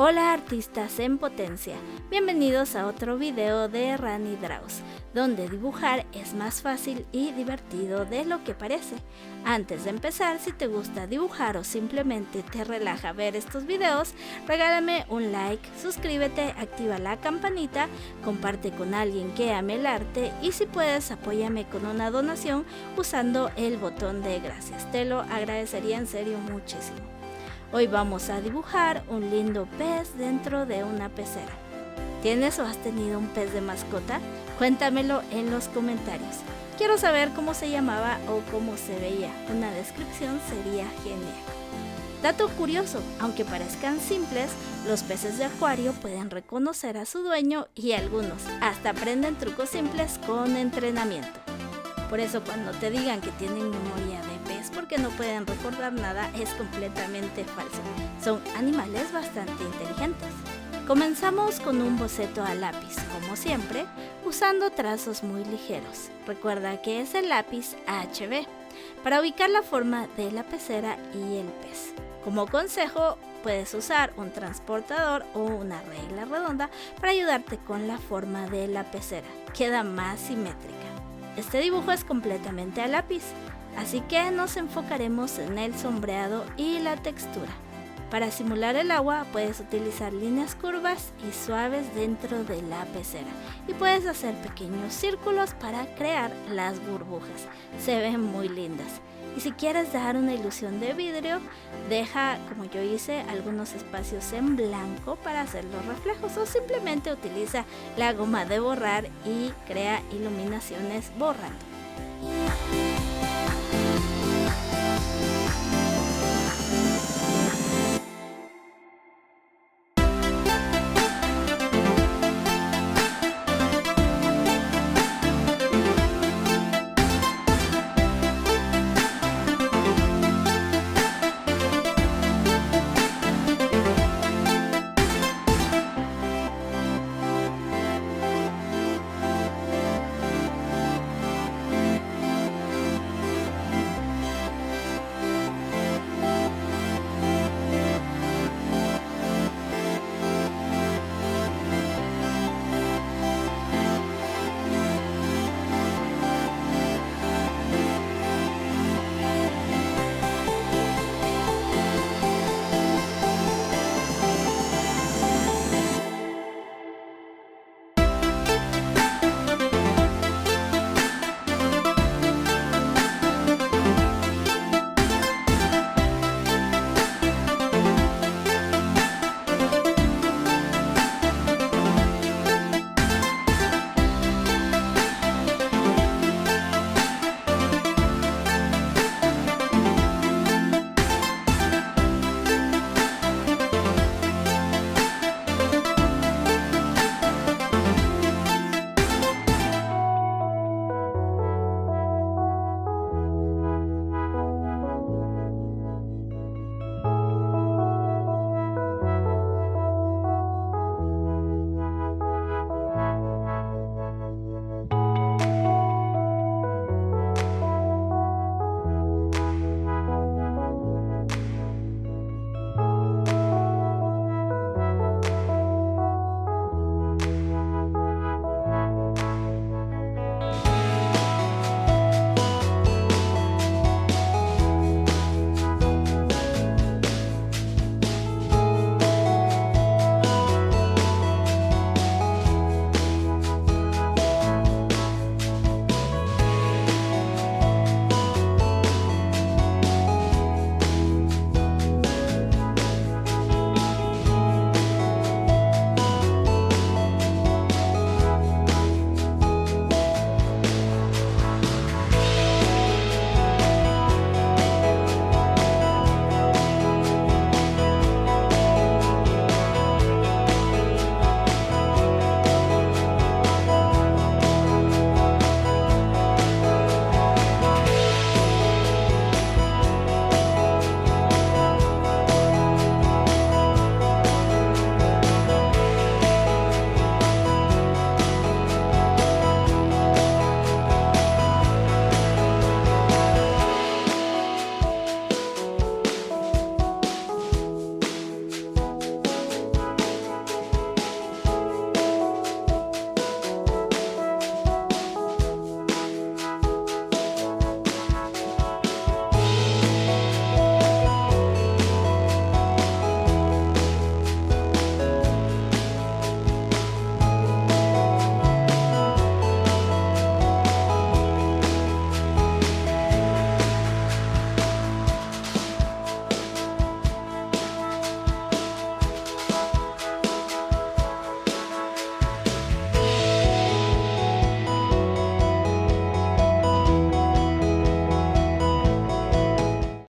Hola artistas en potencia, bienvenidos a otro video de Rani Draws, donde dibujar es más fácil y divertido de lo que parece. Antes de empezar, si te gusta dibujar o simplemente te relaja ver estos videos, regálame un like, suscríbete, activa la campanita, comparte con alguien que ame el arte y si puedes apóyame con una donación usando el botón de gracias, te lo agradecería en serio muchísimo. Hoy vamos a dibujar un lindo pez dentro de una pecera. ¿Tienes o has tenido un pez de mascota? Cuéntamelo en los comentarios. Quiero saber cómo se llamaba o cómo se veía. Una descripción sería genial. Dato curioso, aunque parezcan simples, los peces de acuario pueden reconocer a su dueño y algunos hasta aprenden trucos simples con entrenamiento. Por eso cuando te digan que tienen memoria de pez porque no pueden recordar nada es completamente falso. Son animales bastante inteligentes. Comenzamos con un boceto a lápiz, como siempre, usando trazos muy ligeros. Recuerda que es el lápiz HB para ubicar la forma de la pecera y el pez. Como consejo, puedes usar un transportador o una regla redonda para ayudarte con la forma de la pecera. Queda más simétrica. Este dibujo es completamente a lápiz, así que nos enfocaremos en el sombreado y la textura. Para simular el agua puedes utilizar líneas curvas y suaves dentro de la pecera y puedes hacer pequeños círculos para crear las burbujas. Se ven muy lindas. Y si quieres dar una ilusión de vidrio, deja, como yo hice, algunos espacios en blanco para hacer los reflejos o simplemente utiliza la goma de borrar y crea iluminaciones borrando.